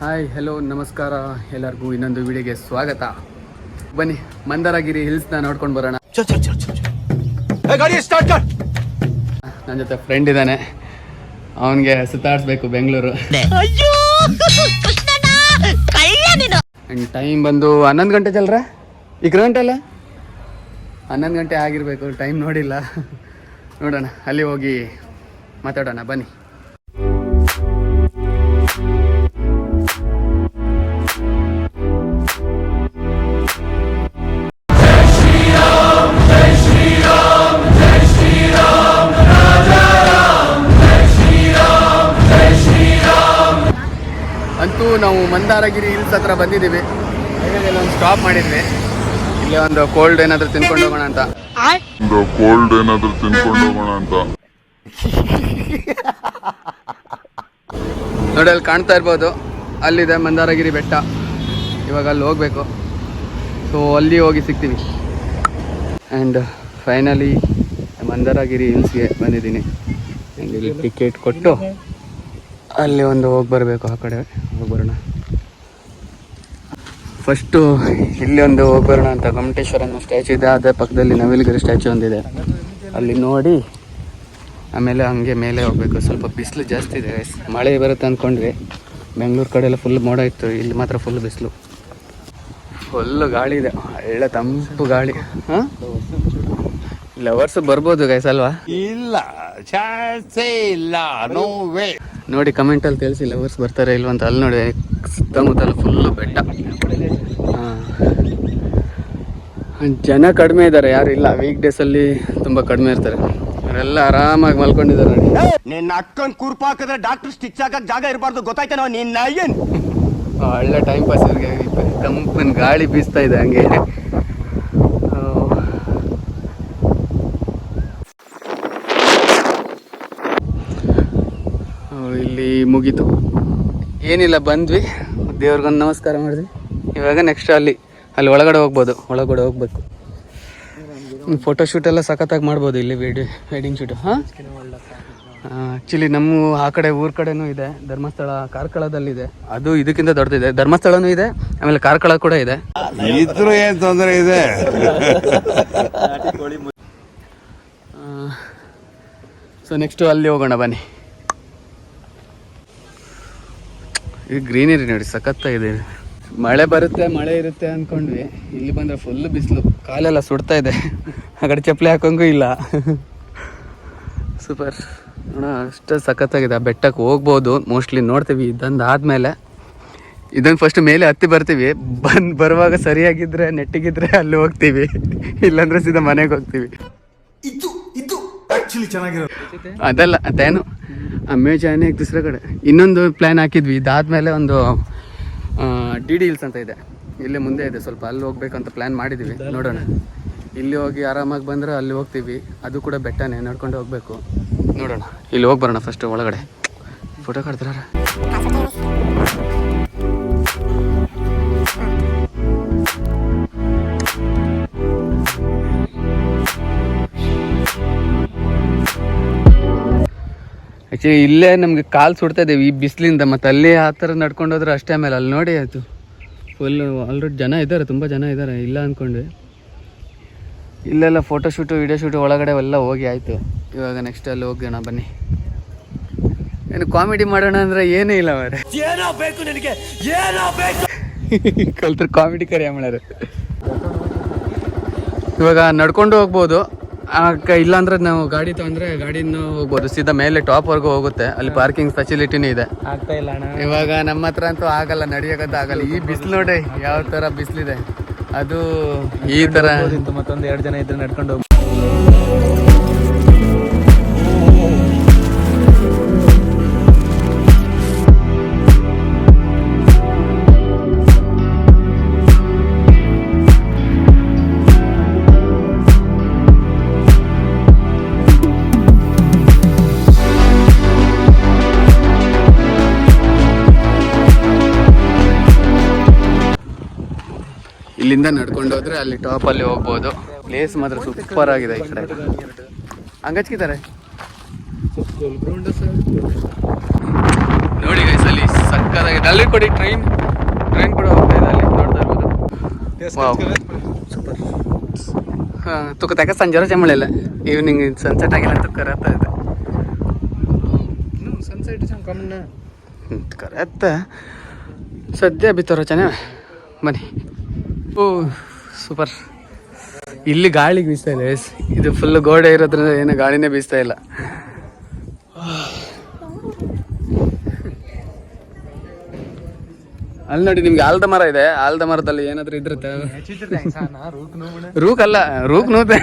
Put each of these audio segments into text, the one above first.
Hi hello ನಮಸ್ಕಾರ ಎಲ್ಲರಿಗೂ ಇನ್ನೊಂದು ವಿಡಿಯೋಗೆ ಸ್ವಾಗತ. ಬನ್ನಿ ಮಂದಾರಗಿರಿ ಹಿಲ್ಸ್ನ ನೋಡ್ಕೊಂಡು ಬರೋಣ. ನನ್ನ ಜೊತೆ ಫ್ರೆಂಡ್ ಇದ್ದಾನೆ, ಅವನಿಗೆ ಸುತ್ತಾಡಿಸ್ಬೇಕು ಬೆಂಗಳೂರು. ಆ್ಯಂಡ್ ಟೈಮ್ ಬಂದು 11 ಗಂಟೆ ಚಲ್ರ, ಈಗ ಗಂಟೆ ಅಲ್ಲ 11 ಗಂಟೆ ಆಗಿರಬೇಕು, ಟೈಮ್ ನೋಡಿಲ್ಲ. ನೋಡೋಣ, ಅಲ್ಲಿ ಹೋಗಿ ಮಾತಾಡೋಣ ಬನ್ನಿ. ಅಂತೂ ನಾವು ಮಂದಾರಗಿರಿ ಹಿಲ್ಸ್ ಹತ್ರ ಬಂದಿದ್ದೀವಿ. ಹೈವೇಲಿ ಒಂದು ಸ್ಟಾಪ್ ಮಾಡಿದ್ವಿ, ಇಲ್ಲೇ ಒಂದು ಕೋಲ್ಡ್ ಏನಾದರೂ ತಿನ್ಕೊಂಡು ಹೋಗೋಣ ಅಂತ. ನೋಡಿ ಅಲ್ಲಿ ಕಾಣ್ತಾ ಇರ್ಬೋದು, ಅಲ್ಲಿದೆ ಮಂದಾರಗಿರಿ ಬೆಟ್ಟ. ಇವಾಗ ಅಲ್ಲಿ ಹೋಗ್ಬೇಕು. ಸೊ ಅಲ್ಲಿ ಹೋಗಿ ಸಿಗ್ತೀನಿ. ಆ್ಯಂಡ್ ಫೈನಲಿ ಮಂದಾರಗಿರಿ ಹಿಲ್ಸ್ಗೆ ಬಂದಿದ್ದೀನಿ. ಇಲ್ಲಿ ಟಿಕೆಟ್ ಕೊಟ್ಟು ಅಲ್ಲಿ ಒಂದು ಹೋಗಿ ಬರಬೇಕು, ಆ ಕಡೆ ಹೋಗಿ ಬರೋಣ. ಫಸ್ಟು ಇಲ್ಲಿ ಒಂದು ಹೋಗಿ ಬರೋಣ ಅಂತ. ಗೊಮ್ಮಟೇಶ್ವರನ ಸ್ಟ್ಯಾಚು ಇದೆ, ಅದೇ ಪಕ್ಕದಲ್ಲಿ ನವಿಲುಗಿರಿ ಸ್ಟ್ಯಾಚು ಒಂದಿದೆ, ಅಲ್ಲಿ ನೋಡಿ ಆಮೇಲೆ ಹಂಗೆ ಮೇಲೆ ಹೋಗಬೇಕು. ಸ್ವಲ್ಪ ಬಿಸಿಲು ಜಾಸ್ತಿ ಇದೆ, ಮಳೆ ಬರುತ್ತೆ ಅಂದ್ಕೊಂಡ್ವಿ. ಬೆಂಗಳೂರು ಕಡೆ ಎಲ್ಲ ಫುಲ್ ಮೋಡ ಇತ್ತು, ಇಲ್ಲಿ ಮಾತ್ರ ಫುಲ್ ಬಿಸಿಲು, ಫುಲ್ಲು ಗಾಳಿ ಇದೆ, ಒಳ್ಳೆ ತಂಪು ಗಾಳಿ. ಹಾಂ, ಲವರ್ಸ್ ಬರ್ಬೋದು ಗೈಸ್ ಅಲ್ವಾ? ಇಲ್ಲ, ಚಾನ್ಸೇ ಇಲ್ಲ, ನೋ ವೇ. ನೋಡಿ ಕಮೆಂಟಲ್ಲಿ ತಿಳಿಸಿ ಲವರ್ಸ್ ಬರ್ತಾರೆ ಇಲ್ವಂತ. ಅಲ್ಲಿ ನೋಡಿ ಸುತ್ತಮುತ್ತಲು ಫುಲ್ಲು ಬೆಟ್ಟ. ಜನ ಕಡಿಮೆ ಇದ್ದಾರೆ, ಯಾರು ಇಲ್ಲ. ವೀಕ್ ಡೇಸಲ್ಲಿ ತುಂಬ ಕಡಿಮೆ ಇರ್ತಾರೆ, ಅವರೆಲ್ಲ ಆರಾಮಾಗಿ ಮಲ್ಕೊಂಡಿದ್ದಾರೆ ನೋಡಿ. ನಿನ್ನ ಅಕ್ಕನ್ ಕೂರ್ಪ ಹಾಕಿದ್ರೆ ಡಾಕ್ಟರ್ ಸ್ಟಿಚ್ ಹಾಕಕ್ ಜಾಗ ಇರಬಾರ್ದು, ಗೊತ್ತಾಯ್ತೇನೋ ನಿನ್ನ ಏನ್? ಒಳ್ಳೆ ಟೈಮ್ ಪಾಸ್ ಇವ್ರಿಗೆ, ತಂಪಿನ ಗಾಳಿ ಬೀಸ್ತಾ ಇದೆ ಹಂಗೆ. ಇಲ್ಲಿ ಮುಗೀತು, ಏನಿಲ್ಲ, ಬಂದ್ವಿ, ದೇವ್ರಿಗೊಂದು ನಮಸ್ಕಾರ ಮಾಡಿದ್ವಿ. ಇವಾಗ ನೆಕ್ಸ್ಟ್ ಅಲ್ಲಿ ಒಳಗಡೆ ಹೋಗ್ಬೋದು, ಒಳಗಡೆ ಹೋಗ್ಬೇಕು. ಫೋಟೋಶೂಟ್ ಎಲ್ಲ ಸಖತ್ತಾಗಿ ಮಾಡ್ಬೋದು ಇಲ್ಲಿ, ವೆಡ್ಡಿಂಗ್ ಶೂಟು. ಹಾಂ, ಆ್ಯಕ್ಚುಲಿ ನಮ್ಮ ಆ ಕಡೆ ಊರ ಕಡೆನೂ ಇದೆ ಧರ್ಮಸ್ಥಳ, ಕಾರ್ಕಳದಲ್ಲಿದೆ. ಅದು ಇದಕ್ಕಿಂತ ದೊಡ್ಡದಿದೆ, ಧರ್ಮಸ್ಥಳನೂ ಇದೆ, ಆಮೇಲೆ ಕಾರ್ಕಳ ಕೂಡ ಇದೆ. ಇದ್ರೂ ಏನು ತೊಂದರೆ ಇದೆ. ಸೊ ನೆಕ್ಸ್ಟು ಅಲ್ಲಿ ಹೋಗೋಣ ಬನ್ನಿ. ಇದು ಗ್ರೀನರಿ ನೋಡಿ, ಸಖತ್ತಾಗಿದೆ. ಮಳೆ ಬರುತ್ತೆ, ಮಳೆ ಇರುತ್ತೆ ಅಂದ್ಕೊಂಡ್ವಿ, ಇಲ್ಲಿ ಬಂದರೆ ಫುಲ್ಲು ಬಿಸಿಲು, ಕಾಲೆಲ್ಲ ಸುಡ್ತಾ ಇದೆ. ಆ ಕಡೆ ಚಪ್ಪಲಿ ಹಾಕೋಂಗೂ ಇಲ್ಲ. ಸೂಪರ್ ನೋಡ, ಅಷ್ಟು ಸಖತ್ತಾಗಿದೆ. ಆ ಬೆಟ್ಟಕ್ಕೆ ಹೋಗ್ಬೋದು, ಮೋಸ್ಟ್ಲಿ ನೋಡ್ತೀವಿ ಇದಂದು ಆದಮೇಲೆ. ಇದನ್ನು ಫಸ್ಟ್ ಮೇಲೆ ಹತ್ತಿ ಬರ್ತೀವಿ, ಬರುವಾಗ ಸರಿಯಾಗಿದ್ದರೆ ನೆಟ್ಟಿಗಿದ್ರೆ ಅಲ್ಲಿ ಹೋಗ್ತೀವಿ, ಇಲ್ಲಾಂದ್ರೆ ಸೀದಾ ಮನೆಗೆ ಹೋಗ್ತೀವಿ. ಇದು ಆಕ್ಚುಲಿ ಚೆನ್ನಾಗಿರೋದು ಅದಲ್ಲ, ಅದೇನು ಅಮೇಜಾನೆ ದೂಸರ ಕಡೆ ಇನ್ನೊಂದು ಪ್ಲ್ಯಾನ್ ಹಾಕಿದ್ವಿ. ಇದಾದಮೇಲೆ ಒಂದು ಡಿ ಡಿ ಹಿಲ್ಸ್ ಅಂತ ಇದೆ, ಇಲ್ಲೇ ಮುಂದೆ ಇದೆ ಸ್ವಲ್ಪ, ಅಲ್ಲಿ ಹೋಗ್ಬೇಕಂತ ಪ್ಲ್ಯಾನ್ ಮಾಡಿದ್ದೀವಿ. ನೋಡೋಣ, ಇಲ್ಲಿ ಹೋಗಿ ಆರಾಮಾಗಿ ಬಂದರೆ ಅಲ್ಲಿ ಹೋಗ್ತೀವಿ. ಅದು ಕೂಡ ಬೆಟ್ಟನೇ, ನಡ್ಕೊಂಡು ಹೋಗಬೇಕು. ನೋಡೋಣ, ಇಲ್ಲಿ ಹೋಗಿ ಬರೋಣ ಫಸ್ಟ್ ಒಳಗಡೆ. ಫೋಟೋ ಕಾಡ್ತಾರ. ಆ್ಯಕ್ಚುಲಿ ಇಲ್ಲೇ ನಮಗೆ ಕಾಲು ಸುಡ್ತಾ ಇದ್ದೇವೆ ಈ ಬಿಸಿಲಿಂದ, ಮತ್ತು ಅಲ್ಲಿ ಆ ಥರ ನಡ್ಕೊಂಡು ಹೋದ್ರೆ ಅಷ್ಟೇ. ಆಮೇಲೆ ಅಲ್ಲಿ ನೋಡಿ ಆಯಿತು ಫುಲ್ಲು ಆಲ್ರೆಡಿ ಜನ ಇದ್ದಾರೆ, ತುಂಬ ಜನ ಇದ್ದಾರೆ, ಇಲ್ಲ ಅಂದ್ಕೊಂಡ್ವಿ. ಇಲ್ಲೆಲ್ಲ ಫೋಟೋಶೂಟು ವಿಡಿಯೋ ಶೂಟು ಒಳಗಡೆ ಎಲ್ಲ ಹೋಗಿ ಆಯಿತು. ಇವಾಗ ನೆಕ್ಸ್ಟ್ ಅಲ್ಲಿ ಹೋಗೋಣ ಬನ್ನಿ. ಏನು ಕಾಮಿಡಿ ಮಾಡೋಣ ಅಂದರೆ ಏನೂ ಇಲ್ಲ ಅವರೇ, ಏನೋ ಬೇಕು ನಿನಗೆ, ಏನೋ ಬೇಕು ಕಲ್ತ್ರೆ ಕಾಮಿಡಿ ಕರಿಯ ಮಾಡೋರು. ಇವಾಗ ನಡ್ಕೊಂಡು ಹೋಗ್ಬೋದು, ಇಲ್ಲಾಂದ್ರೆ ನಾವು ಗಾಡಿ ತೊಗೊಂಡ್ರೆ ಗಾಡಿನ ಹೋಗ್ಬೋದು, ಸೀದಾ ಮೇಲೆ ಟಾಪ್ವರೆಗೂ ಹೋಗುತ್ತೆ. ಅಲ್ಲಿ ಪಾರ್ಕಿಂಗ್ ಫೆಸಿಲಿಟಿನೂ ಇದೆ. ಆಗ್ತಾ ಇಲ್ಲ ಅಣ್ಣ, ಇವಾಗ ನಮ್ಮ ಹತ್ರ ಅಂತೂ ಆಗಲ್ಲ, ನಡೆಯೋಕ್ಕಂತೂ ಆಗಲ್ಲ. ಈ ಬಿಸಿಲು ನೋಡಿ ಯಾವ ಥರ ಬಿಸಿಲಿದೆ, ಅದು ಈ ಥರ. ಮತ್ತೊಂದು 2 ಜನ ಇದ್ರೆ ನಡ್ಕೊಂಡು ಹೋಗಿ. ಇಲ್ಲಿಂದ ನಡ್ಕೊಂಡು ಹೋದ್ರೆ ಅಲ್ಲಿ ಟಾಪಲ್ಲಿ ಹೋಗ್ಬೋದು. ಪ್ಲೇಸ್ ಮಾತ್ರ ಸೂಪರ್ ಆಗಿದೆ ಈ ಕಡೆ. ಹಂಗಚ್ಕಿದ್ದಾರೆ ನೋಡಿ ಗೈಸ್, ಅಲ್ಲಿ ಸಕ್ಕತ್ತಾಗಿದೆ. ಅಲ್ಲಿ ಕೊಡಿ ಟ್ರೈನ್ ಕೂಡ ಹೋಗ್ತಾ ಇದೆ ಅಲ್ಲಿ ನೋಡ್ತಾ ಇರ್ಬೋದು. ಸೂಪರ್. ಹಾಂ ತುಕ್ಕ ತಕ ಸಂಜೆ ಚಮಳೆಲ್ಲ ಈವ್ನಿಂಗ್ ಸನ್ಸೆಟ್ ಆಗಿಲ್ಲ ತುಕ್ಕ ರತ್ತ ಇದೆ ಸನ್ಸೆಟ್ ಕಮ್ಮನ ಕರೆತ್ತ ಸದ್ಯ ಬಿತ್ತೋರ ಚೆನ್ನಾಗಿ ಬನ್ನಿ. ಓ ಸೂಪರ್. ಇಲ್ಲಿ ಗಾಳಿಗೆ ಬೀಸ್ತಾ ಇಲ್ಲ. ಇದು ಫುಲ್ ಗೋಡೆ ಇರೋದ್ರಿಂದ ಏನು ಗಾಳಿನೇ ಬೀಸ್ತಾ ಇಲ್ಲ. ಅಲ್ಲಿ ನೋಡಿ ನಿಮ್ಗೆ ಆಲದ ಮರ ಇದೆ. ಆಲದ ಮರದಲ್ಲಿ ಏನಾದ್ರು ಇದ್ರೆ ರೂಕಲ್ಲ ರೂಕ್ ನೂತೆ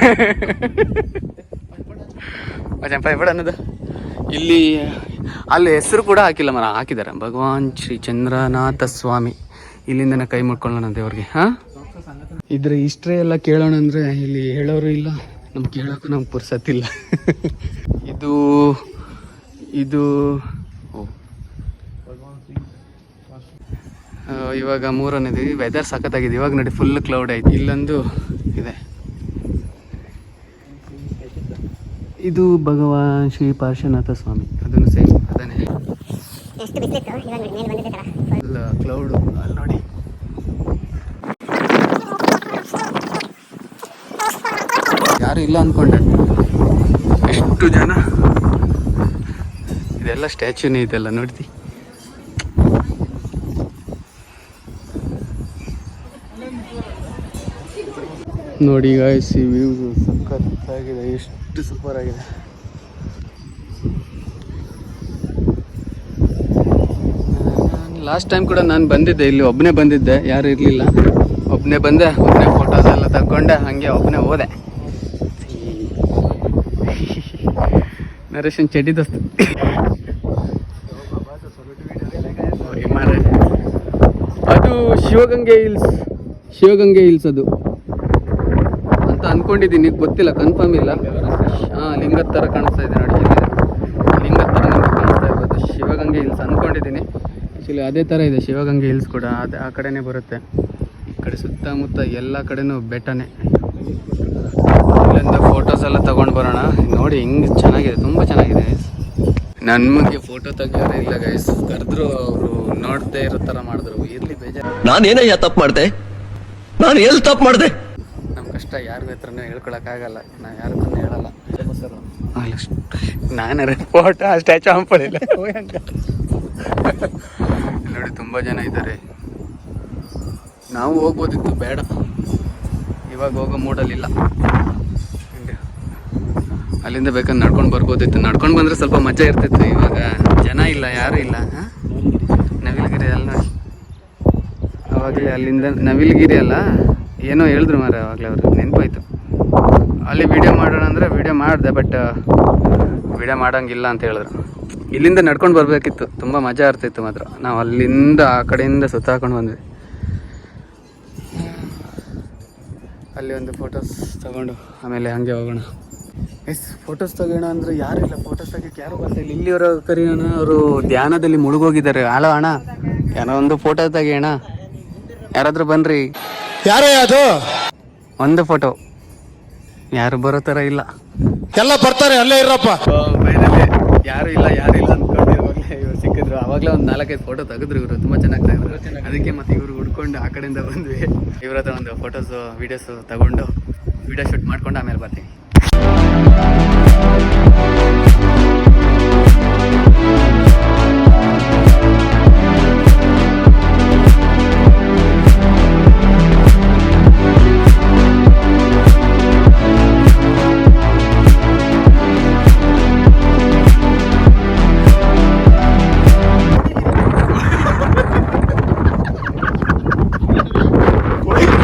ಬಿಡ ಅನ್ನೋದು. ಇಲ್ಲಿ ಅಲ್ಲಿ ಹೆಸರು ಕೂಡ ಹಾಕಿಲ್ಲ, ಮರ ಹಾಕಿದ್ದಾರೆ. ಭಗವಾನ್ ಶ್ರೀ ಚಂದ್ರನಾಥ ಸ್ವಾಮಿ. ಇಲ್ಲಿಂದನೇ ಕೈ ಮುಟ್ಕೊಳ್ಳೋಣ ದೇವ್ರಿಗೆ. ಹಾಂ ಇದ್ರ ಇಷ್ಟೇ ಎಲ್ಲ ಕೇಳೋಣ ಅಂದರೆ ಇಲ್ಲಿ ಹೇಳೋರು ಇಲ್ಲ, ನಮ್ಗೆ ಕೇಳೋಕ್ಕೂ ನಮ್ಗೆ ಪುರ್ಸತ್ತಿಲ್ಲ. ಇದು ಇದು ಇವಾಗ 3ನೇದು. ವೆದರ್ ಸಖತ್ತಾಗಿದೆ. ಇವಾಗ ನೋಡಿ ಫುಲ್ ಕ್ಲೌಡ್ ಆಯ್ತು. ಇಲ್ಲೊಂದು ಇದೆ. ಇದು ಭಗವಾನ್ ಶ್ರೀ ಪಾರ್ಶ್ವನಾಥ ಸ್ವಾಮಿ. ಅದನ್ನು ಸೇಮ್ ಅದಾನೆ. ಕ್ಲೌಡು ಅಲ್ಲಿ ನೋಡಿ. ಯಾರು ಇಲ್ಲ ಅಂದ್ಕೊಂಡೆ, ಎಷ್ಟು ಜನ. ಇದೆಲ್ಲ ಸ್ಟ್ಯಾಚ್ಯೂನೇ ಇದೆಲ್ಲ ನೋಡ್ತಿ. ನೋಡಿ ಗಾಯ್ಸ್, ಈ ವ್ಯೂ ಸಖತ್ತಾಗಿದೆ. ಎಷ್ಟು ಸೂಪರ್ ಆಗಿದೆ. ಲಾಸ್ಟ್ ಟೈಮ್ ಕೂಡ ನಾನು ಬಂದಿದ್ದೆ, ಇಲ್ಲಿ ಒಬ್ಬನೇ ಬಂದಿದ್ದೆ, ಯಾರು ಇರಲಿಲ್ಲ. ಒಬ್ಬನೇ ಬಂದೆ, ಒಬ್ಬನೇ ಫೋಟೋಸ್ ಎಲ್ಲ ತಗೊಂಡೆ, ಹಾಗೆ ಒಬ್ಬನೇ ಹೋದೆ. ನರೇಶನ್ ಚಡ್ಡಿ ದೋಸ್ತ. ಅದು ಶಿವಗಂಗೆ ಹಿಲ್ಸ್ ಅದು ಅಂತ ಅನ್ಕೊಂಡಿದ್ದೀನಿ, ಗೊತ್ತಿಲ್ಲ, ಕನ್ಫರ್ಮ್ ಇಲ್ಲ. ಹಾಂ, ಲಿಂಗದ ಥರ ಕಾಣಿಸ್ತಾ ಇದೆ ನೋಡಿ. ಲಿಂಗದ ಥರ ನಿಮ್ಗೆ ಕಾಣಿಸ್ತಾ ಇರ್ಬೋದು. ಶಿವಗಂಗೆ ಹಿಲ್ಸ್ ಅಂದ್ಕೊಂಡಿದ್ದೀನಿ. ಆ್ಯಕ್ಚುಲಿ ಅದೇ ಥರ ಇದೆ ಶಿವಗಂಗೆ ಹಿಲ್ಸ್ ಕೂಡ. ಆ ಕಡೆನೇ ಬರುತ್ತೆ. ಈ ಕಡೆ ಸುತ್ತಮುತ್ತ ಎಲ್ಲ ಕಡೆನೂ ಬೆಟ್ಟನೇ. ಇಲ್ಲಿಂದ ಫೋಟೋಸ್ ಎಲ್ಲ ತೊಗೊಂಡು ಬರೋಣ. ನೋಡಿ ಹಿಂಗೆ ಚೆನ್ನಾಗಿದೆ, ತುಂಬ ಚೆನ್ನಾಗಿದೆ. ನನ್ಮಗೆ ಫೋಟೋ ತೆಗಿಯೋರೇ ಇಲ್ಲ ಗೈಸ್. ಕರೆದ್ರು ಅವರು ನೋಡದೆ ಇರೋ ಥರ ಮಾಡಿದ್ರು. ಇರಲಿ, ಬೇಜಾರು. ನಾನೇನಯ್ಯ ತಪ್ಪು ಮಾಡಿದೆ? ನಾನು ಎಲ್ಲಿ ತಪ್ಪು ಮಾಡಿದೆ? ನಮ್ಮ ಕಷ್ಟ ಯಾರ ಹತ್ರನೂ ಹೇಳ್ಕೊಳಕ್ಕಾಗಲ್ಲ. ನಾನು ಯಾರ ಹತ್ರನೂ ಹೇಳಲ್ಲ. ನಾನು ಫೋಟೋ ಸ್ಟ್ಯಾಚು ಹಂಪಡಿಲ್ಲ. ನೋಡಿ ತುಂಬ ಜನ ಇದ್ದಾರೆ. ನಾವು ಹೋಗ್ಬೋದಿತ್ತು, ಬೇಡ. ಇವಾಗ ಹೋಗೋ ಮೂಡಲ್ಲಿಲ್ಲ. ಅಲ್ಲಿಂದ ಬೇಕಂದ್ರೆ ನಡ್ಕೊಂಡು ಬರ್ಬೋದಿತ್ತು. ನಡ್ಕೊಂಡು ಬಂದರೆ ಸ್ವಲ್ಪ ಮಜಾ ಇರ್ತಿತ್ತು. ಇವಾಗ ಜನ ಇಲ್ಲ, ಯಾರೂ ಇಲ್ಲ. ನವಿಲಗಿರಿ ಅಲ್ಲಿ ನೋಡಿ. ಆವಾಗಲೇ ಅಲ್ಲಿಂದ ನವಿಲಗಿರಿ ಅಲ್ಲ ಏನೋ ಹೇಳಿದ್ರು ಮಾರ ಆವಾಗಲೇ ಅವರು, ನೆನಪಾಯ್ತು. ಅಲ್ಲಿ ವಿಡಿಯೋ ಮಾಡೋಣ ಅಂದರೆ ವಿಡಿಯೋ ಮಾಡಿದೆ, ಬಟ್ ವಿಡಿಯೋ ಮಾಡೋಂಗಿಲ್ಲ ಅಂತ ಹೇಳಿದ್ರು. ಇಲ್ಲಿಂದ ನಡ್ಕೊಂಡು ಬರಬೇಕಿತ್ತು, ತುಂಬ ಮಜಾ ಇರ್ತಿತ್ತು ಮಾತ್ರ. ನಾವು ಅಲ್ಲಿಂದ ಆ ಕಡೆಯಿಂದ ಸುತ್ತಾಕೊಂಡು ಬಂದ್ವಿ. ಅಲ್ಲಿ ಒಂದು ಫೋಟೋಸ್ ತಗೊಂಡು ಆಮೇಲೆ ಹಾಗೆ ಹೋಗೋಣ. ಫೋಟೋಸ್ ತೆಗೋಣ ಅಂದರೆ ಯಾರು ಇಲ್ಲ, ಫೋಟೋಸ್ ತೆಗಿಯೋಕ್ಕೆ ಯಾರು ಬರ್ತಾಯಿಲ್ಲ. ಇಲ್ಲಿವರ ಕರೆಯೋಣ, ಅವರು ಧ್ಯಾನದಲ್ಲಿ ಮುಳುಗೋಗಿದ್ದಾರೆ. ಹಲೋ ಅಣ್ಣ, ಏನೋ ಒಂದು ಫೋಟೋ ತೆಗಿಯೋಣ, ಯಾರಾದರೂ ಬನ್ನಿರಿ. ಯಾರೇ ಅದು? ಒಂದು ಫೋಟೋ. ಯಾರು ಬರೋ ಥರ ಇಲ್ಲ. ಎಲ್ಲ ಬರ್ತಾರೆ, ಅಲ್ಲೇ ಇರಪ್ಪ. ಫೈನಲಿ ಯಾರು ಇಲ್ಲ ಅಂದ್ಕೊಂಡು ಇವಾಗಲೇ ಇವ್ರು ಸಿಕ್ಕಿದ್ರು. ಆವಾಗಲೇ ಒಂದು 4-5 ಫೋಟೋ ತೆಗೆದ್ರು ಇವರು, ತುಂಬ ಚೆನ್ನಾಗಿ ತೆಗೆದ್ರು. ಅದಕ್ಕೆ ಮತ್ತೆ ಇವ್ರು ಹುಡ್ಕೊಂಡು ಆ ಕಡೆಯಿಂದ ಬಂದ್ವಿ. ಇವ್ರ ಹತ್ರ ಒಂದು ಫೋಟೋಸು ವೀಡಿಯೋಸು ತಗೊಂಡು ವೀಡಿಯೋ ಶೂಟ್ ಮಾಡ್ಕೊಂಡು ಆಮೇಲೆ ಬರ್ತೀವಿ.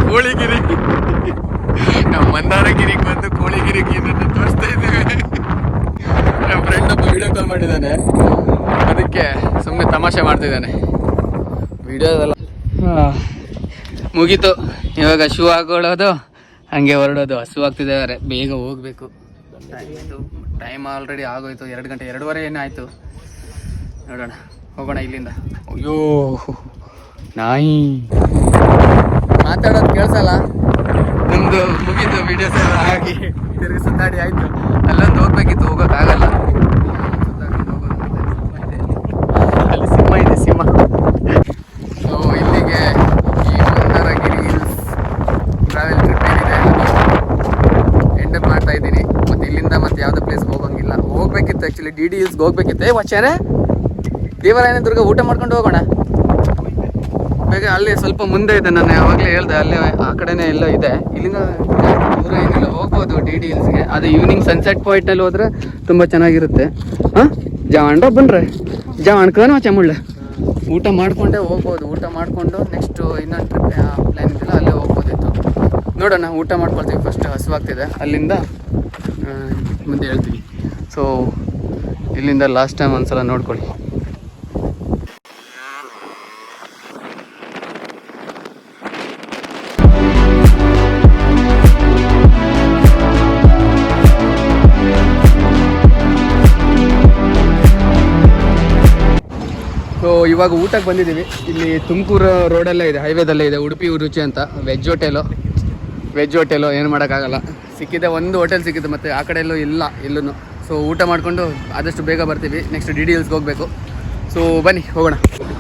ಕೋಳಿಗಿರಿ, ನಾವು ಮಂದಾರಗಿರಿಗೆ ಬಂದು ಕೋಳಿಗಿರಿಗೆ ತೋರಿಸ್ತಾ ಇದ್ದೀವಿ. ನಮ್ಮ ಫ್ರೆಂಡ್ ಒಬ್ಬ ವಿಡಿಯೋ ಕಾಲ್ ಮಾಡಿದ್ದಾನೆ, ಅದಕ್ಕೆ ಸುಮ್ಮನೆ ತಮಾಷೆ ಮಾಡ್ತಿದ್ದಾನೆ. ವಿಡಿಯೋದೆಲ್ಲ ಮುಗೀತು. ಇವಾಗ ಶೂ ಹಾಕೊಳ್ಳೋದು, ಹಾಗೆ ಹೊರಡೋದು. ಹಸು ಆಗ್ತಿದ್ದಾರೆ, ಬೇಗ ಹೋಗಬೇಕು. ಟೈಮ್ ಆಲ್ರೆಡಿ ಆಗೋಯ್ತು. 2 ಗಂಟೆ 2:15 ಏನಾಯಿತು. ನೋಡೋಣ, ಹೋಗೋಣ ಇಲ್ಲಿಂದ. ಅಯ್ಯೋ ನಾಯಿ ಮಾತಾಡೋದು ಕೇಳಿಸಲ್ಲ. ನಮ್ಮದು ಮುಗೀತು ವಿಡಿಯೋಸ್ ಎಲ್ಲ ಆಗಿ ತಿರುಗಿ ಸುತ್ತಾಡಿ ಆಯಿತು. ಅಲ್ಲೊಂದು ಹೋಗ್ಬೇಕಿತ್ತು, ಹೋಗೋಕ್ಕಾಗಲ್ಲ. ಸುತ್ತಾಕೊಂಡು ಹೋಗೋದು. ಅಲ್ಲಿ ಸಿಂಹ ಇದೆ, ಸಿಂಹ. ಹಿಲ್ಸ್ಗೆ ಹೋಗ್ಬೇಕಿತ್ತು. ವಚನೆ ದೇವರಾಯನ ದುರ್ಗ ಊಟ ಮಾಡ್ಕೊಂಡು ಹೋಗೋಣ ಬೇಗ. ಅಲ್ಲಿ ಸ್ವಲ್ಪ ಮುಂದೆ ಇದೆ, ನಾನು ಯಾವಾಗಲೇ ಹೇಳ್ದೆ, ಅಲ್ಲೇ ಆ ಕಡೆನೇ ಎಲ್ಲ ಇದೆ. ಇಲ್ಲಿಂದ ದೂರ ಏನಿಲ್ಲ, ಹೋಗ್ಬೋದು ಡಿ ಡಿ ಹಿಲ್ಸ್ಗೆ. ಅದು ಈವ್ನಿಂಗ್ ಸನ್ಸೆಟ್ ಪಾಯಿಂಟ್ನಲ್ಲಿ ಹೋದ್ರೆ ತುಂಬ ಚೆನ್ನಾಗಿರುತ್ತೆ. ಹಾಂ ಜಾವಂಡ್ರ ಬನ್ರೆ ಜಾವಣ್ಕನೋ ಚಮುಳ್ಳೆ ಊಟ ಮಾಡಿಕೊಂಡೇ ಹೋಗ್ಬೋದು. ಊಟ ಮಾಡಿಕೊಂಡು ನೆಕ್ಸ್ಟು ಇನ್ನೊಂದು ಟ್ರಿಪ್ ಪ್ಲ್ಯಾನ್ ಇದೆಯಲ್ಲ ಅಲ್ಲೇ ಹೋಗ್ಬೋದಿತ್ತು. ನೋಡೋಣ, ಊಟ ಮಾಡ್ಕೊಳ್ತೀವಿ ಫಸ್ಟ್, ಹಸುವಾಗ್ತಿದೆ. ಅಲ್ಲಿಂದ ಮುಂದೆ ಹೇಳ್ತೀವಿ. ಸೊ ಇಲ್ಲಿಂದ ಲಾಸ್ಟ್ ಟೈಮ್ ಒಂದ್ಸಲ ನೋಡ್ಕೊಳ್ಳಿ. ಸೊ ಇವಾಗ ಊಟಕ್ಕೆ ಬಂದಿದ್ದೀವಿ. ಇಲ್ಲಿ ತುಮಕೂರು ರೋಡಲ್ಲೇ ಇದೆ, ಹೈವೇದಲ್ಲೇ ಇದೆ ಉಡುಪಿ ರುಚಿ ಅಂತ. ವೆಜ್ ಹೋಟೆಲು ಏನು ಮಾಡೋಕ್ಕಾಗಲ್ಲ. ಸಿಕ್ಕಿದೆ ಒಂದು ಹೋಟೆಲ್ ಸಿಕ್ಕಿದೆ, ಮತ್ತು ಆ ಕಡೆ ಎಲ್ಲೂ ಇಲ್ಲ ಎಲ್ಲೂ. ಸೊ ಊಟ ಮಾಡಿಕೊಂಡು ಆದಷ್ಟು ಬೇಗ ಬರ್ತೀವಿ. ನೆಕ್ಸ್ಟ್ ಡಿ ಡಿ ಹಿಲ್ಸ್ಗೆ ಹೋಗಬೇಕು. ಸೊ ಬನ್ನಿ ಹೋಗೋಣ.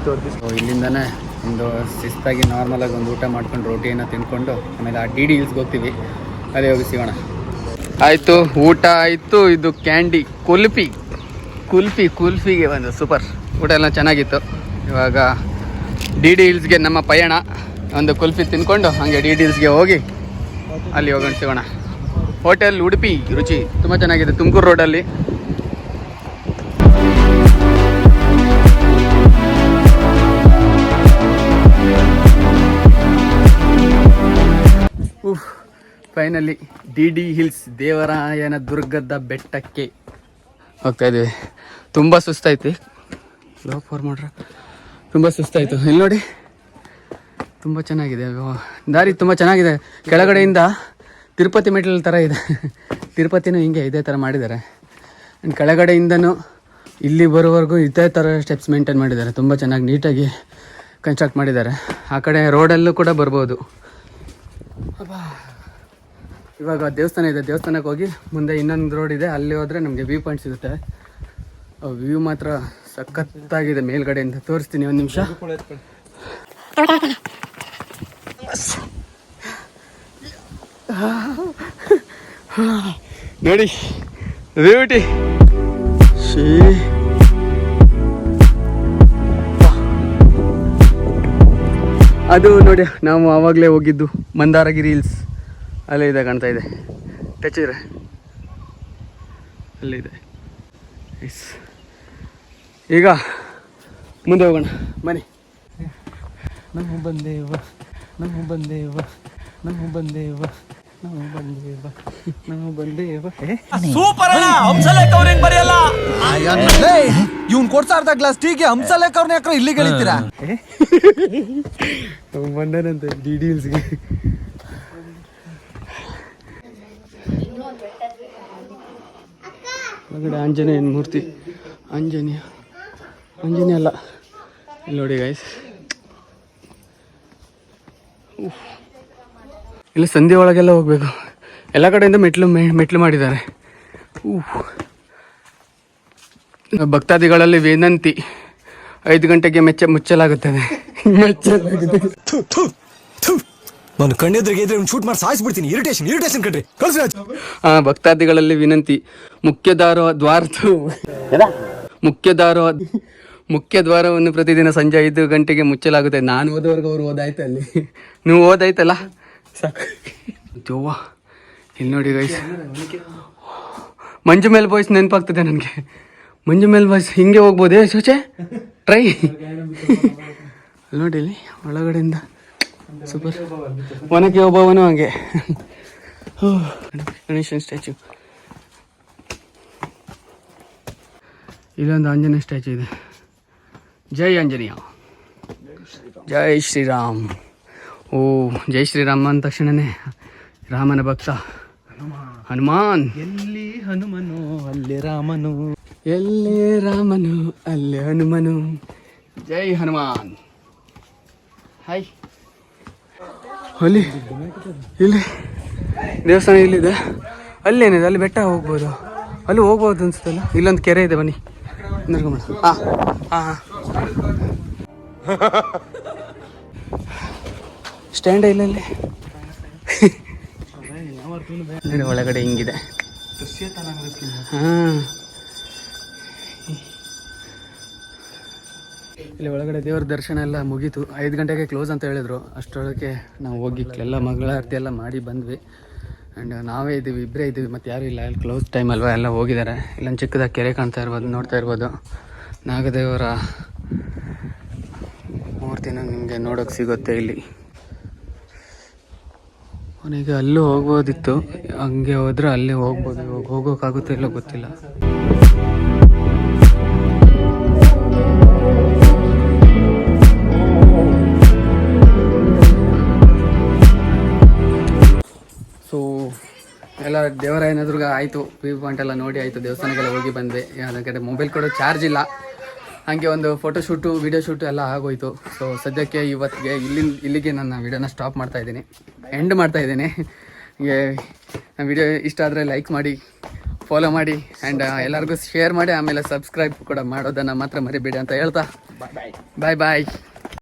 ಸೊ ಇಲ್ಲಿಂದನೇ ಒಂದು ಶಿಸ್ತಾಗಿ ನಾರ್ಮಲಾಗಿ ಒಂದು ಊಟ ಮಾಡ್ಕೊಂಡು ರೋಟಿಯನ್ನು ತಿಂದ್ಕೊಂಡು ಆಮೇಲೆ ಆ ಡಿ ಡಿ ಹಿಲ್ಸ್ಗೆ ಹೋಗ್ತೀವಿ. ಅದೇ ಹೋಗಿ ಸಿಗೋಣ. ಆಯಿತು, ಊಟ ಆಯಿತು. ಇದು ಕ್ಯಾಂಡಿ ಕುಲ್ಫಿಗೆ ಒಂದು ಸೂಪರ್ ಊಟ ಎಲ್ಲ ಚೆನ್ನಾಗಿತ್ತು. ಇವಾಗ ಡಿ ಡಿ ಹಿಲ್ಸ್ಗೆ ನಮ್ಮ ಪಯಣ. ಒಂದು ಕುಲ್ಫಿ ತಿಂದ್ಕೊಂಡು ಹಾಗೆ ಡಿ ಡಿ ಹಿಲ್ಸ್ಗೆ ಹೋಗಿ ಅಲ್ಲಿ ಹೋಗೋಣ ಸಿಗೋಣ. ಹೋಟೆಲ್ ಉಡುಪಿ ರುಚಿ ತುಂಬ ಚೆನ್ನಾಗಿದೆ, ತುಮಕೂರು ರೋಡಲ್ಲಿ. ಫೈನಲಿ ಡಿ ಡಿ ಹಿಲ್ಸ್ ದೇವರಾಯನ ದುರ್ಗದ ಬೆಟ್ಟಕ್ಕೆ ಹೋಗ್ತಾ ಇದ್ದೀವಿ. ತುಂಬ ಸುಸ್ತಾಯ್ತು, ಲೋ ಫೋರ್ ಮಾಡ್ರೆ ತುಂಬ ಸುಸ್ತಾಯಿತು. ಇಲ್ಲಿ ನೋಡಿ, ತುಂಬ ಚೆನ್ನಾಗಿದೆ ದಾರಿ, ತುಂಬ ಚೆನ್ನಾಗಿದೆ. ಕೆಳಗಡೆಯಿಂದ ತಿರುಪತಿ ಮೆಟ್ಲ್ ಥರ ಇದೆ. ತಿರುಪತಿನೂ ಹಿಂಗೆ ಇದೇ ಥರ ಮಾಡಿದ್ದಾರೆ. ಆ್ಯಂಡ್ ಕೆಳಗಡೆಯಿಂದನೂ ಇಲ್ಲಿ ಬರೋವರೆಗೂ ಇದೇ ಥರ ಸ್ಟೆಪ್ಸ್ ಮೇಂಟೈನ್ ಮಾಡಿದ್ದಾರೆ. ತುಂಬ ಚೆನ್ನಾಗಿ ನೀಟಾಗಿ ಕನ್ಸ್ಟ್ರಕ್ಟ್ ಮಾಡಿದ್ದಾರೆ. ಆ ಕಡೆ ರೋಡಲ್ಲೂ ಕೂಡ ಬರ್ಬೋದು. ಇವಾಗ ದೇವಸ್ಥಾನ ಇದೆ, ದೇವಸ್ಥಾನಕ್ಕೆ ಹೋಗಿ ಮುಂದೆ ಇನ್ನೊಂದು ರೋಡ್ ಇದೆ, ಅಲ್ಲಿ ಹೋದರೆ ನಮಗೆ ವ್ಯೂ ಪಾಯಿಂಟ್ ಸಿಗುತ್ತೆ. ವ್ಯೂ ಮಾತ್ರ ಸಖತ್ತಾಗಿದೆ ಮೇಲ್ಗಡೆಯಿಂದ. ತೋರಿಸ್ತೀನಿ ಒಂದು ನಿಮಿಷ. ನೋಡಿ ಬ್ಯೂಟಿ. ಅದು ನೋಡಿ, ನಾವು ಆವಾಗಲೇ ಹೋಗಿದ್ದು ಮಂದಾರಗಿರಿ ಹಿಲ್ಸ್. ಅಲ್ಲೇ ಇದೆ, ಕಾಣ್ತಾ ಇದೆ, ಟಚ್ ಇದ್ರೆ ಅಲ್ಲಿದೆ. ಈಗ ಮುಂದೆ ಹೋಗೋಣ ಬನ್ನಿ. ನಾವು ಬಂದೇವ ನಾವು ಬಂದೇವ ನಾವು ಬಂದೇವ ನಾವು ಬಂದೇವ ನಾವು ಬಂದೇವ. ಸೂಪರ್ ಅಲ್ಲ, ಹಂಸಲೇಖ ಅವ್ರು ಹೆಂಗ್ ಬರೆಯಲ್ಲ. ಇವ್ನು ಕೊಡ್ತಾ ಇರ್ದ ಗ್ಲಾಸ್ ಟೀಗೆ ಹಂಸಲೇಖ ಅವ್ರನ್ನ ಯಾಕ್ರ ಇಲ್ಲಿಗೆ ಹೇಳ್ತೀರಾ? ಬಂದನಂತೆ ಡಿ ಡಿ ಹಿಲ್ಸ್ಗೆ. ಒಳಗಡೆ ಆಂಜನೇಯನ ಮೂರ್ತಿ. ಆಂಜನೇಯ ಅಲ್ಲ, ಇಲ್ಲಿ ನೋಡಿ ಗೈಸ್, ಇಲ್ಲಿ ಸಂಧಿ ಒಳಗೆಲ್ಲ ಹೋಗ್ಬೇಕು. ಎಲ್ಲ ಕಡೆಯಿಂದ ಮೆಟ್ಲು ಮಾಡಿದ್ದಾರೆ. ಭಕ್ತಾದಿಗಳಲ್ಲಿ ವಿನಂತಿ, 5 ಗಂಟೆಗೆ ಮುಚ್ಚಲಾಗುತ್ತದೆ. ನಾನು ಕಣ್ಣೆದ್ರಿಗೆ ಇದ್ರೆ ಒಂದು ಶೂಟ್ ಮಾಡಿ ಸಾಯಿಸ್ಬಿಡ್ತೀನಿ. ಇರಿಟೇಷನ್ ಕಣ್ರಿ, ಕಳ್ಸಿ. ಭಕ್ತಾದಿಗಳಲ್ಲಿ ವಿನಂತಿ, ಮುಖ್ಯ ದ್ವಾರವನ್ನು ಪ್ರತಿದಿನ ಸಂಜೆ 5 ಗಂಟೆಗೆ ಮುಚ್ಚಲಾಗುತ್ತೆ. ನಾನು ಓದೋವರೆಗೂ ಅವ್ರು ಓದಾಯ್ತು. ಅಲ್ಲಿ ನೀವು ಓದಾಯ್ತಲ್ಲ ಸಾಕು. ಜೋವಾ ಇಲ್ಲಿ ನೋಡಿ ಗೈಸ್, ಮಂಜು ಮೇಲ್ ಬಾಯ್ಸ್ ನೆನಪಾಗ್ತದೆ ನನಗೆ. ಮಂಜು ಮೇಲ್ ಬಾಯ್ಸ್ ಹಿಂಗೆ ಹೋಗ್ಬೋದೇ ಸೋಚೆ? ಟ್ರೈ ನೋಡಿ, ಇಲ್ಲಿ ಒಳಗಡೆಯಿಂದ ಸೂಪರ್. ಒನಕೆ ಒಬ್ಬವನು ಹಂಗೆ. ಗಣೇಶನ್ ಸ್ಟ್ಯಾಚು. ಇಲ್ಲೊಂದು ಆಂಜನೇಯ ಸ್ಟ್ಯಾಚು ಇದೆ. ಜೈ ಆಂಜನೇಯ, ಜೈ ಶ್ರೀರಾಮ್. ಓ ಜೈ ಶ್ರೀರಾಮ್ ಅಂದ ತಕ್ಷಣನೇ ರಾಮನ ಭಕ್ತ ಹನುಮಾನ್. ಎಲ್ಲಿ ಹನುಮನು ಅಲ್ಲಿ ರಾಮನು, ಎಲ್ಲೇ ರಾಮನು ಅಲ್ಲೇ ಹನುಮನು. ಜೈ ಹನುಮಾನ್. ಹಾಯ್. ಅಲ್ಲಿ ಇಲ್ಲಿ ದೇವಸ್ಥಾನ ಇಲ್ಲಿದೆ. ಅಲ್ಲೇನಿದೆ, ಅಲ್ಲಿ ಬೆಟ್ಟ ಹೋಗ್ಬೋದು, ಅಲ್ಲಿ ಹೋಗ್ಬೋದು ಅನ್ಸುತ್ತಲ್ಲ. ಇಲ್ಲೊಂದು ಕೆರೆ ಇದೆ, ಬನ್ನಿ ನೋಡ್ಕೊಂಬಿಡ. ಹಾಂ ಸ್ಟ್ಯಾಂಡ್ ಇಲ್ಲ ಅಲ್ಲಿ. ಒಳಗಡೆ ಹಿಂಗಿದೆ. ಹಾಂ ಇಲ್ಲಿ ಒಳಗಡೆ ದೇವ್ರ ದರ್ಶನ ಎಲ್ಲ ಮುಗೀತು. 5 ಗಂಟೆಗೆ ಕ್ಲೋಸ್ ಅಂತ ಹೇಳಿದ್ರು. ಅಷ್ಟರೊಳಗೆ ನಾವು ಹೋಗಿ ಎಲ್ಲ ಮಂಗಳಾರತಿ ಎಲ್ಲ ಮಾಡಿ ಬಂದ್ವಿ. ಆ್ಯಂಡ್ ನಾವೇ ಇದ್ದೀವಿ, ಇಬ್ಬರೇ ಇದ್ದೀವಿ, ಮತ್ತು ಯಾರೂ ಇಲ್ಲ. ಅಲ್ಲಿ ಕ್ಲೋಸ್ ಟೈಮ್ ಅಲ್ವಾ, ಎಲ್ಲ ಹೋಗಿದ್ದಾರೆ. ಇಲ್ಲೊಂದು ಚಿಕ್ಕದಾಗಿ ಕೆರೆ ಕಾಣ್ತಾ ಇರ್ಬೋದು, ನೋಡ್ತಾ ಇರ್ಬೋದು. ನಾಗದೇವರ ಮೂರ್ತಿನ ನಿಮಗೆ ನೋಡೋಕೆ ಸಿಗುತ್ತೆ ಇಲ್ಲಿ. ಅವನಿಗೆ ಅಲ್ಲೂ ಹೋಗ್ಬೋದಿತ್ತು, ಹಂಗೆ ಹೋದ್ರೆ ಅಲ್ಲೇ ಹೋಗ್ಬೋದು. ಇವಾಗ ಹೋಗೋಕ್ಕಾಗುತ್ತೋ ಇಲ್ಲೋ ಗೊತ್ತಿಲ್ಲ. ಸೊ ಎಲ್ಲ ದೇವರಾಯನ ಎದುರುಗ ಆಯಿತು, ವ್ಯೂ ಪಾಯಿಂಟ್ ಎಲ್ಲ ನೋಡಿ ಆಯಿತು, ದೇವಸ್ಥಾನಕ್ಕೆಲ್ಲ ಹೋಗಿ ಬಂದ್ವಿ. ಅದ್ರ ಕಡೆ ಮೊಬೈಲ್ ಕೊಡೋ ಚಾರ್ಜ್ ಇಲ್ಲ, ಹಾಗೆ ಒಂದು ಫೋಟೋಶೂಟು ವೀಡಿಯೋ ಶೂಟು ಎಲ್ಲ ಆಗೋಯ್ತು. ಸೊ ಸದ್ಯಕ್ಕೆ ಇವತ್ತಿಗೆ ಇಲ್ಲಿಗೆ ನನ್ನ ವೀಡಿಯೋನ ಸ್ಟಾಪ್ ಮಾಡ್ತಾಯಿದ್ದೀನಿ, ಎಂಡ್ ಮಾಡ್ತಾಯಿದ್ದೀನಿ. ವಿಡಿಯೋ ಇಷ್ಟ ಆದರೆ ಲೈಕ್ ಮಾಡಿ, ಫಾಲೋ ಮಾಡಿ, ಆ್ಯಂಡ್ ಎಲ್ಲರಿಗೂ ಶೇರ್ ಮಾಡಿ, ಆಮೇಲೆ ಸಬ್ಸ್ಕ್ರೈಬ್ ಕೂಡ ಮಾಡೋದನ್ನು ಮಾತ್ರ ಮರಿಬೇಡಿ ಅಂತ ಹೇಳ್ತಾ ಬಾಯ್ ಬಾಯ್.